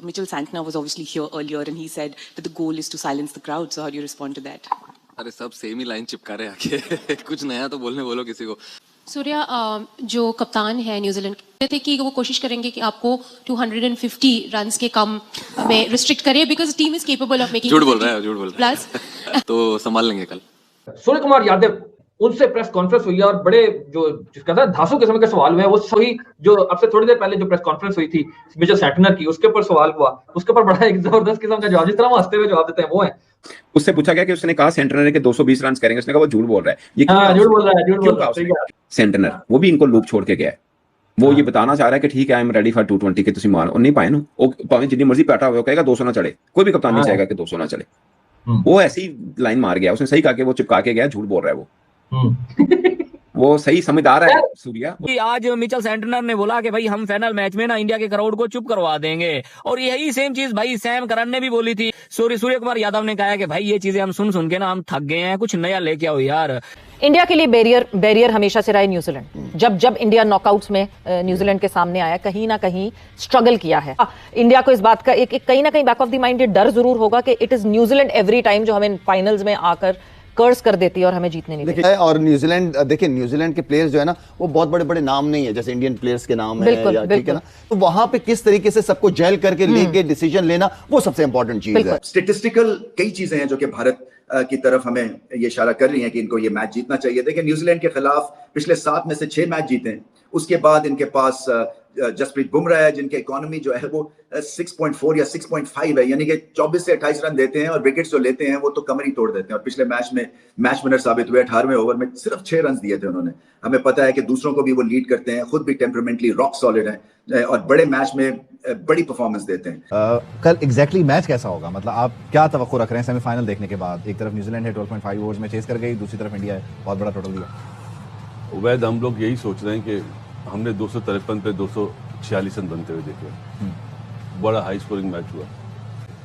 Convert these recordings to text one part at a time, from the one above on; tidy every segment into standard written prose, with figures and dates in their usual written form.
Mitchell Santner was obviously here earlier and he said that the goal is to silence the crowd. So how do you respond to that? अरे सब same ही line चिपका रहे आके कुछ नया तो बोलने बोलो किसी को। सूर्या जो कप्तान है न्यूजीलैंड के थे कि वो कोशिश करेंगे कि आपको 250 रन्स के कम में रिस्ट्रिक्ट करें because team is capable of making. झूठ बोल रहा है प्लस तो संभाल लेंगे कल। सूर्य कुमार यादव उनसे प्रेस कॉन्फ्रेंस हुई है और बड़े जो जिसका था धांसू किस्म के सवाल हुए हैं, वो सही जो अब से थोड़ी देर पहले जो प्रेस कॉन्फ्रेंस हुई थी मिचेल सैंटनर की, उसके ऊपर सवाल हुआ, उसके ऊपर बड़ा एक जबरदस्त किस्म का जवाब, जिस तरह वो हंसते हुए जवाब देते हैं वो है। उससे पूछा गया कि उसने कहा सेंटनर के 220 रन करेंगे, उसने कहा वो झूठ बोल रहा है। ये झूठ बोल रहा है सेंटनर वो भी इनको लूप छोड़ के गया है। वो ये बताना चाह रहा है कि ठीक है आई एम रेडी फॉर 220 के तुम मान और नहीं पाए ना, भाਵੇਂ जितनी मर्जी पैटा हुआ कहेगा 200 ना चढ़े, कोई भी कप्तान नहीं चाहेगा कि 200 ना चले। वो ऐसी लाइन मार गया, उसने सही कहा कि वो चिपका के गया, झूठ बोल रहा है वो सही समझदार है सूर्या। आज मिचेल सैंटनर ने बोला कि भाई हम फाइनल मैच में ना इंडिया के क्राउड को चुप करवा देंगे, और यही सेम चीज भाई सैम करन ने भी बोली थी। सूर्य कुमार यादव ने कहा कि भाई ये चीजें हम सुन के ना हम थक गए हैं, कुछ नया लेके आओ यार। इंडिया के लिए बैरियर हमेशा से रहा है न्यूजीलैंड। जब इंडिया नॉकआउट्स में न्यूजीलैंड के सामने आया, कहीं ना कहीं स्ट्रगल किया है। इंडिया को इस बात का एक कहीं ना कहीं बैक ऑफ द माइंड ये डर जरूर होगा कि it is New Zealand every time जो हमें फाइनल्स में आकर कर्स कर देती है और हमें जीतने नहीं देती। और न्यूजीलैंड देखिए, न्यूजीलैंड के प्लेयर्स जो है ना वो बहुत बड़े बड़े नाम नहीं है जैसे इंडियन प्लेयर्स के नाम है, ठीक है ना। तो वहां पे किस तरीके से सबको जेल करके लेके डिसीजन लेना, वो सबसे इंपॉर्टेंट चीज है। स्टेटिस्टिकल कई चीजें हैं जो कि भारत की तरफ हमें ये इशारा कर रही हैं कि इनको ये मैच जीतना चाहिए। देखिए न्यूजीलैंड के खिलाफ पिछले 7 में से 6 मैच जीते हैं, उसके बाद इनके पास जसप्रीत बुमराह है जिनकी इकोनॉमी जो है वो 6.4 या 6.5 है, यानी कि 24 से 28 रन देते हैं और विकेट्स जो लेते हैं वो तो कमर ही तोड़ देते हैं। और पिछले मैच में मैच विनर साबित हुए, 18वें ओवर में सिर्फ 6 रन दिए थे उन्होंने। हमें पता है कि दूसरों को भी वो लीड करते हैं, खुद भी टेम्परामेंटली रॉक सॉलिड हैं और बड़े मैच में बड़ी परफॉर्मेंस देते हैं। कल एग्जैक्टली मैच कैसा होगा, मतलब आप क्या तवक्को रख रहे हैं सेमीफाइनल देखने के बाद? एक तरफ न्यूजीलैंड है 12.5 ओवर्स में चेस कर गई, दूसरी तरफ इंडिया है बहुत बड़ा टोटल दिया। वैद हम लोग यही सोच रहे हैं कि हमने 253 पे 246 रन बनते हुए देखे, बड़ा हाई स्कोरिंग मैच हुआ।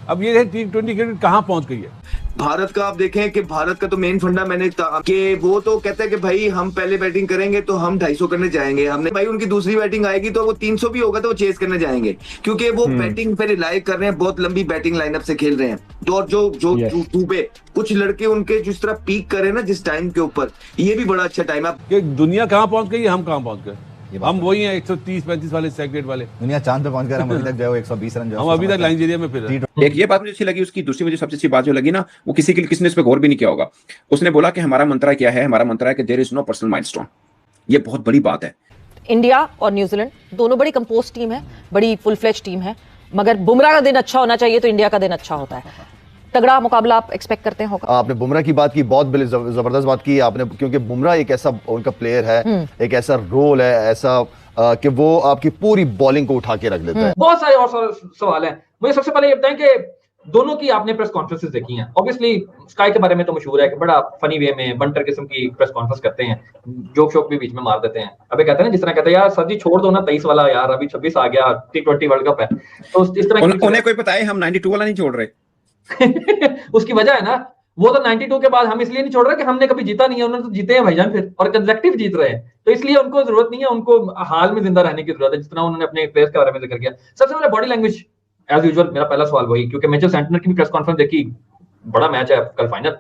अब ये है T20 क्रिकेट कहां पहुंच गई है भारत का। आप देखें कि भारत का तो मेन फंडा मैंने कि वो तो कहता है कि भाई हम पहले बैटिंग करेंगे तो हम 250 करने जाएंगे। हमने भाई उनकी दूसरी बैटिंग आएगी तो वो 300 भी होगा तो वो चेस करने जाएंगे, क्योंकि वो बैटिंग पे रिलाई कर रहे हैं, बहुत लंबी बैटिंग लाइनअप से खेल रहे हैं। और जो डूबे कुछ लड़के उनके जिस तरह पीक करे ना जिस टाइम के ऊपर, ये भी बड़ा अच्छा टाइम है। दुनिया कहाँ पहुंच गई, हम कहाँ पहुंच गए? हम वही हैं 130-35 वाले सेगमेंट वाले। दुनिया चांद पे पहुंच गए, हम अभी तक जो 120 रन हम अभी तक नाइजीरिया में फिर। एक ये बात मुझे अच्छी लगी उसकी, दूसरी मुझे सबसे अच्छी बात जो लगी ना, वो किसी ने इस पे गौर भी नहीं किया होगा। उसने बोला कि हमारा मंत्रा क्या है, हमारा मंत्रा है कि there is no personal milestone. ये बहुत बड़ी बात है। इंडिया और न्यूजीलैंड दोनों बड़ी कंपोज टीम है, बड़ी फुल फ्लेज टीम है, मगर बुमराह का दिन अच्छा होना चाहिए तो इंडिया का दिन अच्छा होता है। तगड़ा मुकाबला आप एक्सपेक्ट करते हैं होगा? आपने बुमराह की बात की, बहुत बड़ी जबरदस्त बात की आपने, क्योंकि बुमराह एक ऐसा उनका प्लेयर है, एक ऐसा रोल है ऐसा कि वो आपकी पूरी बॉलिंग को उठा के रख देता है। बहुत सारे और सवाल हैं। मुझे सबसे पहले ये बताएं कि दोनों की आपने प्रेस कॉन्फ्रेंसेस देखी हैं। ऑब्वियसली स्काई के बारे में तो मशहूर है कि बड़ा फनी वे में बंटर किस्म की प्रेस कॉन्फ्रेंस करते हैं, जोक शोक भी बीच में मार देते हैं। अबे कहते हैं ना, जिस तरह कहते हैं यार सर जी छोड़ दो ना 23 वाला, यार अभी 26 आ गया, T20 वर्ल्ड कप है, तो इस तरह उन्हें कोई बताए हम 92 वाला नहीं छोड़ रहे। उसकी वजह है ना, वो तो 92 के बाद हम इसलिए नहीं छोड़ रहे कि हमने कभी जीता नहीं है, उन्होंने तो जीते हैं भाईजान फिर, और कंसेक्टिव जीत रहे हैं, तो इसलिए उनको जरूरत नहीं है, उनको हाल में जिंदा रहने की जरूरत है, जिस तरह उन्होंने अपने प्लेयर्स के बारे में जिक्र किया। सबसे पहले बॉडी लैंग्वेज एज यूजुअल, मेरा पहला सवाल वही, क्योंकि मिचेल सैंटनर की भी प्रेस कॉन्फ्रेंस देखी, बड़ा मैच है कल फाइनल।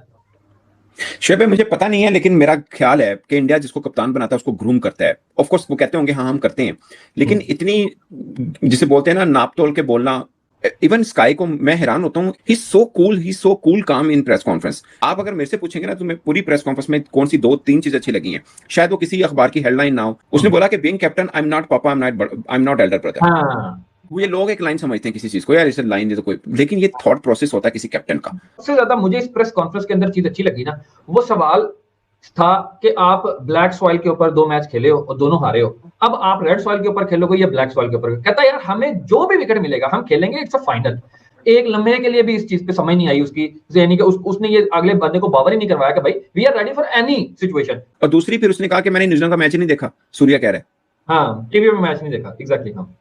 शेबे मुझे पता नहीं है, लेकिन मेरा ख्याल है कि इंडिया जिसको कप्तान बनाता है उसको ग्रूम करता है। ऑफ कोर्स वो कहते होंगे हाँ हम करते हैं, लेकिन इतनी जिसे बोलते हैं ना नाप तोल के बोलना, इवन स्काई को मैं हैरान होता हूँ। ही सो कूल काम इन प्रेस कॉन्फ्रेंस। आप अगर मेरे से पूछेंगे ना तो मैं पूरी प्रेस कॉन्फ्रेंस में कौन सी 2-3 चीजें अच्छी लगी हैं, शायद वो किसी अखबार की हेडलाइन ना हो। उसने बोला कि being captain I am not papa, I am not elder brother. ये लोग एक लाइन समझते हैं किसी चीज को, यार इस लाइन दे तो कोई, लेकिन ये थॉट प्रोसेस होता है किसी कैप्टन का। सबसे ज्यादा मुझे इस प्रेस कॉन्फ्रेंस के अंदर चीज अच्छी लगी ना, वो सवाल था कि आप ब्लैक सॉइल के ऊपर 2 मैच खेले हो और दोनों हारे हो, अब आप रेड सॉइल के ऊपर खेलोगे या ब्लैक सॉइल के ऊपर। कहता है यार हमें जो भी विकेट मिलेगा हम खेलेंगे, इट्स अ फाइनल। एक लम्हे के लिए भी इस चीज पे समझ नहीं आई उसकी, यानी कि उसने ये अगले बंदे को बावर ही नहीं करवाया कि भाई we are ready for any situation. और दूसरी फिर उसने कहा कि मैंने न्यूजीलैंड का मैच ही नहीं देखा, सूर्या कह रहा है। हाँ, टीवी में मैच नहीं देखा, एग्जैक्टली। हाँ।